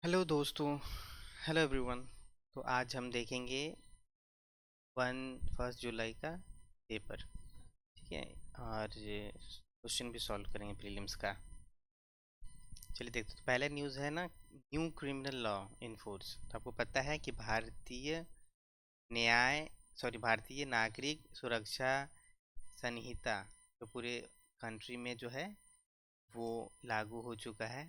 Hello दोस्तों। Hello everyone. तो आज हम देखेंगे 1 जुलाई का पेपर। ठीक है। और क्वेश्चन भी सॉल्व करेंगे प्रीलिम्स का। चलिए देखते हैं। तो पहला न्यूज़ है ना, new criminal law in force. तो आपको पता है कि न्याय भारतीय नागरिक सुरक्षा संहिता जो पूरे कंट्री में जो है वो लागू हो चुका है।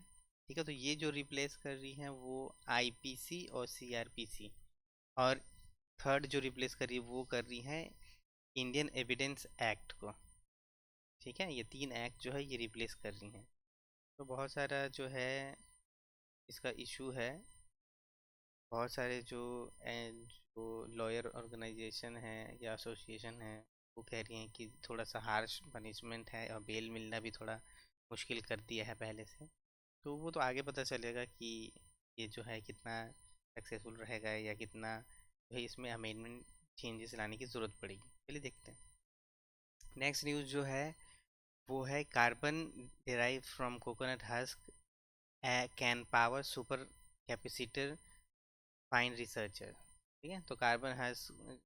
ठीक है। तो ये जो रिप्लेस कर रही है वो आईपीसी और सीआरपीसी। और थर्ड जो रिप्लेस कर रही है वो कर रही है इंडियन एविडेंस एक्ट को। ठीक है। ये 3 एक्ट जो है ये रिप्लेस कर रही हैं। तो बहुत सारा जो है इसका इशू है। बहुत सारे जो लॉयर ऑर्गेनाइजेशन है या एसोसिएशन है वो कह रही हैं कि थोड़ा सा हार्श पनिशमेंट है और बेल मिलना भी थोड़ा मुश्किल कर दिया है पहले से। तो वो तो आगे पता चलेगा कि ये जो है कितना सक्सेसफुल रहेगा या कितना जो है इसमें अमेंडमेंट चेंजेस लाने की ज़रूरत पड़ेगी। चलिए देखते हैं। नेक्स्ट न्यूज़ जो है वो है carbon derive from coconut husk can power super capacitor fine researcher. ठीक है। तो कार्बन हस्क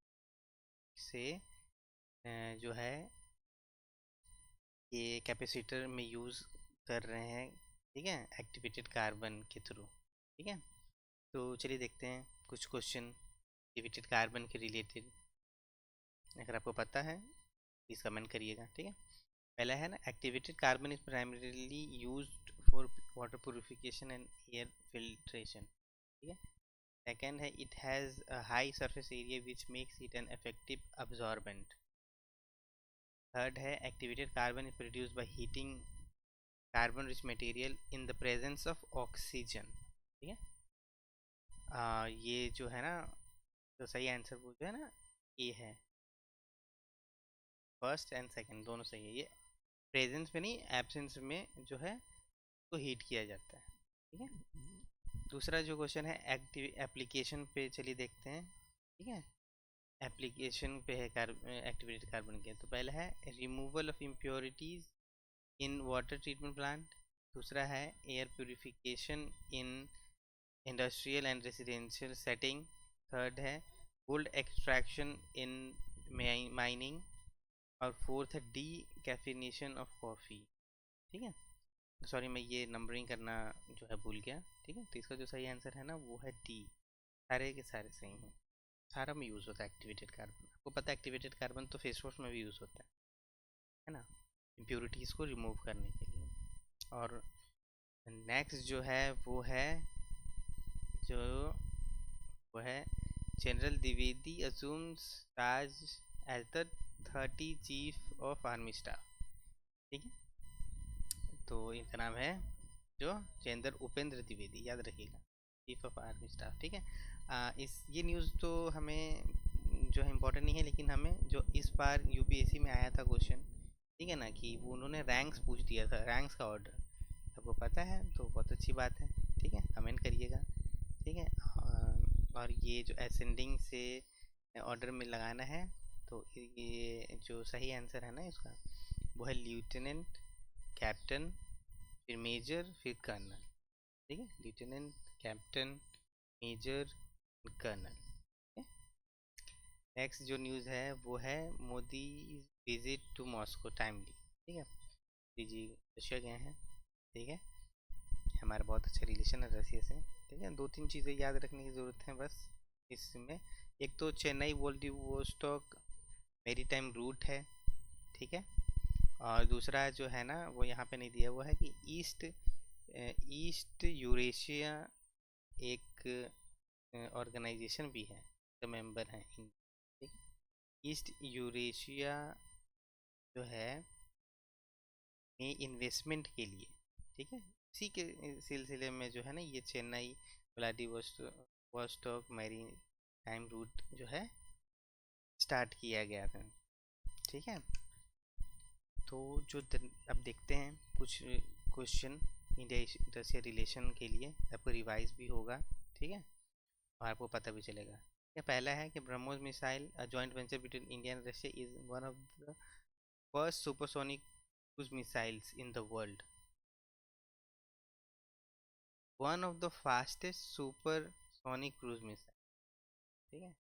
से जो है ये कैपेसिटर में यूज़ कर रहे हैं। ठीक है। एक्टिवेटेड कार्बन के थ्रू। ठीक है। तो चलिए देखते हैं कुछ क्वेश्चन एक्टिवेटेड कार्बन के रिलेटेड। अगर आपको पता है प्लीज़ कमेंट करिएगा। ठीक है। पहला है ना, activated carbon is primarily used for water purification and air filtration. ठीक है। सेकेंड है, it has a high surface area which makes it an effective absorbent. Third है, activated carbon is produce by heating carbon rich material in the presence of oxygen. ठीक है। ये जो है ना, तो सही आंसर वो जो है ना ये है, फर्स्ट एंड सेकंड दोनों सही है। ये प्रेजेंस में नहीं, एब्सेंस में जो है तो हीट किया जाता है। ठीक है। दूसरा जो क्वेश्चन है एक्टिव एप्लीकेशन पे, चलिए देखते हैं। ठीक है। एप्लीकेशन पे है एक्टिवेटेड कार्बन के। तो पहला है removal of impurities in water treatment plant. दूसरा है air purification in industrial and residential setting. Third है गोल्ड एक्सट्रैक्शन इन माइनिंग। और फोर्थ है डी कैफिनेशन ऑफ कॉफ़ी। ठीक है। सॉरी, मैं ये नंबरिंग करना जो है भूल गया। ठीक है। तो इसका जो सही आंसर है ना वो है डी। सारे के सारे सही हैं। सारा में यूज़ होता है एक्टिवेटेड कार्बन। आपको पता है एक्टिवेटेड कार्बन तो फेस वॉश में भी यूज़ होता है ना, इम्प्योरिटीज़ को रिमूव करने के लिए। और नेक्स्ट जो है वो है जो वो है जनरल द्विवेदी अजूम्स ताज as the 30 chief of army staff. ठीक है। तो इनका नाम है जो जेंदर उपेंद्र द्विवेदी, याद रखिएगा, चीफ ऑफ आर्मी स्टाफ। ठीक है। इस ये न्यूज़ तो हमें जो है इम्पोर्टेंट नहीं है, लेकिन हमें जो इस बार यूपीएससी में आया था क्वेश्चन, ठीक है ना, कि वो उन्होंने रैंक्स पूछ दिया था, रैंक्स का ऑर्डर आपको पता है तो बहुत अच्छी बात है। ठीक है। कमेंट करिएगा। ठीक है। और ये जो असेंडिंग से ऑर्डर में लगाना है, तो ये जो सही आंसर है ना इसका वो है लेफ्टिनेंट, कैप्टन, फिर मेजर, फिर कर्नल। ठीक है। Lieutenant, captain, major, colonel. Next जो न्यूज़ है वो है Modi visit to Moscow timely. ठीक है। मोदी जी रशिया गए हैं। ठीक है। हमारा बहुत अच्छा रिलेशन है रशिया से। ठीक है। 2-3 चीज़ें याद रखने की ज़रूरत है बस इसमें। एक तो चेन्नई व्लादिवोस्टोक मेरी टाइम रूट है। ठीक है। और दूसरा जो है ना वो यहाँ पे नहीं दिया हुआ है कि ईस्ट ईस्ट यूरेशिया एक ऑर्गेनाइजेशन भी है, जो मेंबर हैं इन। ठीक। ईस्ट यूरेशिया जो है में इन्वेस्टमेंट के लिए। ठीक है। इसी के सिलसिले में जो है ना ये Chennai Vladivostok maritime route जो है स्टार्ट किया गया था। ठीक है। तो अब देखते हैं कुछ क्वेश्चन इंडिया रशिया रिलेशन के लिए, आपको रिवाइज भी होगा। ठीक है। और आपको पता भी चलेगा। ये पहला है कि BrahMos missile a joint venture between India and Russia is one of the first supersonic cruise missiles in the world. One of the fastest super sonic cruise missile, ठीक है,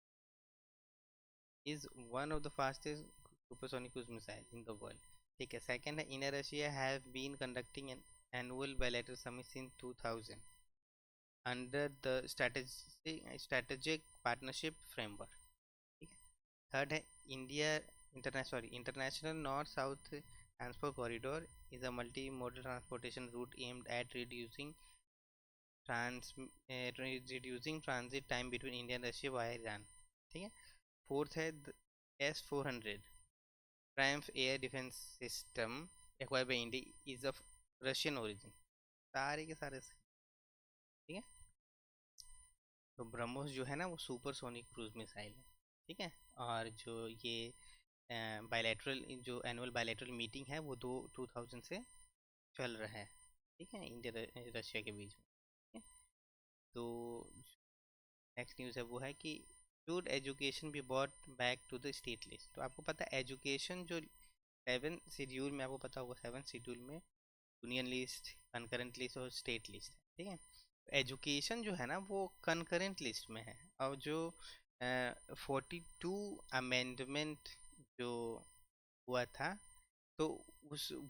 is one of the fastest supersonic cruise missile in the world, ठीक है। Second है, in Russia have been conducting an annual bilateral summit since 2000 under the strategic partnership framework, ठीक है। Third है, international north south transport corridor is a multi modal transportation route aimed at reducing transit time between India and Russia via Iran, ठीक है। Fourth है S-400 Triumph air defence system acquired by India is of Russian origin, सारे के सारे, ठीक है। तो ब्रह्मोस जो है ना वो सुपर सोनिक क्रूज मिसाइल है, ठीक है। और जो ये बायलैटरल जो एनुअल बायलैटरल मीटिंग है वो 2000 से चल रहा है, ठीक है, इंडिया रशिया के बीच में, ठीक है। तो नेक्स्ट न्यूज़ है वो है कि should education be bought back to the state list. तो आपको पता है एजुकेशन जो 7 शेड्यूल में, आपको पता होगा 7 शेड्यूल में यूनियन लिस्ट, कंकरेंट लिस्ट और स्टेट लिस्ट है, ठीक है। एजुकेशन जो है ना वो कंकरेंट लिस्ट में है, और जो 42 अमेंडमेंट जो हुआ था तो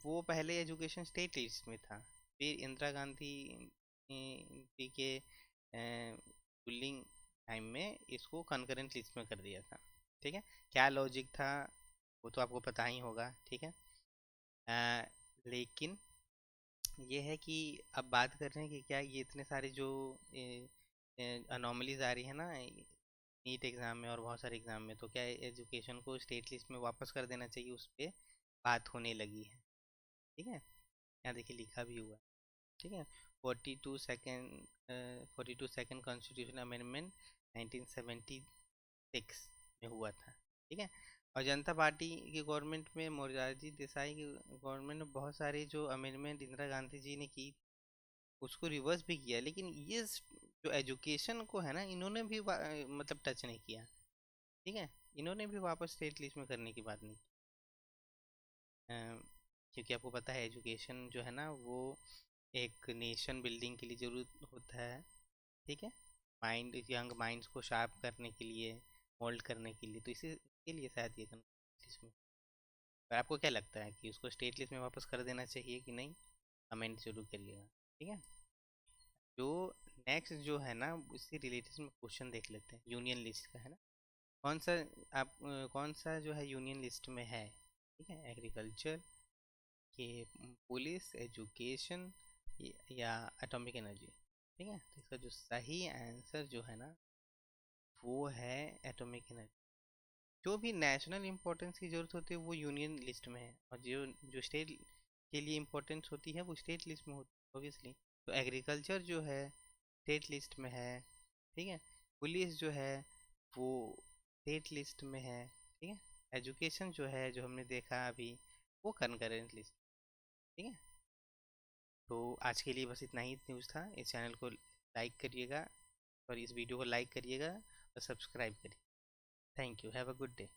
वो पहले एजुकेशन स्टेट लिस्ट में था, फिर इंदिरा गांधी जी के रूलिंग टाइम में इसको कंकरेंट लिस्ट में कर दिया था, ठीक है। क्या लॉजिक था वो तो आपको पता ही होगा, ठीक है। लेकिन ये है कि अब बात कर रहे हैं कि क्या ये इतने सारे जो अनोमलीज आ रही है ना नीट एग्ज़ाम में और बहुत सारे एग्ज़ाम में, तो क्या एजुकेशन को स्टेट लिस्ट में वापस कर देना चाहिए, उस पर बात होने लगी है, ठीक है। यहाँ देखिए लिखा भी हुआ है, ठीक है। 42 सेकेंड कॉन्स्टिट्यूशन अमेंडमेंट 1976 में हुआ था, ठीक है। और जनता पार्टी की गवर्नमेंट में, मोरारजी देसाई की गवर्नमेंट में बहुत सारे जो अमेंडमेंट इंदिरा गांधी जी ने की उसको रिवर्स भी किया, लेकिन ये जो एजुकेशन को है ना इन्होंने भी मतलब टच नहीं किया, ठीक है। इन्होंने भी वापस स्टेट लिस्ट में करने की बात नहीं की, क्योंकि आपको पता है एजुकेशन जो है ना वो एक नेशन बिल्डिंग के लिए ज़रूरत होता है, ठीक है, माइंड यंग माइंड्स को शार्प करने के लिए, मोल्ड करने के लिए, तो इसी के लिए शायद ये इसमें। पर आपको क्या लगता है कि उसको स्टेट लिस्ट में वापस कर देना चाहिए कि नहीं, कमेंट जरूर करिएगा, ठीक है। जो नेक्स्ट जो है ना उससे रिलेटेड में क्वेश्चन देख लेते हैं, यूनियन लिस्ट का है ना, कौन सा आप कौन सा जो है यूनियन लिस्ट में है, ठीक है, एग्रीकल्चर, ये पुलिस, एजुकेशन या एटॉमिक एनर्जी, ठीक है। तो इसका जो सही आंसर जो है ना वो है एटॉमिक एनर्जी। जो भी नेशनल इम्पोर्टेंस की ज़रूरत होती है वो यूनियन लिस्ट में है, और जो जो स्टेट के लिए इम्पोर्टेंस होती है वो स्टेट लिस्ट में होती है ऑब्वियसली। तो एग्रीकल्चर जो है स्टेट लिस्ट में है, ठीक है। पुलिस जो है वो स्टेट लिस्ट में है, ठीक है। एजुकेशन जो है जो हमने देखा अभी वो कंकरेंट लिस्ट, ठीक है। तो आज के लिए बस इतना ही न्यूज़ था। इस चैनल को लाइक करिएगा और इस वीडियो को लाइक करिएगा और सब्सक्राइब करिए। Thank you, have a good day.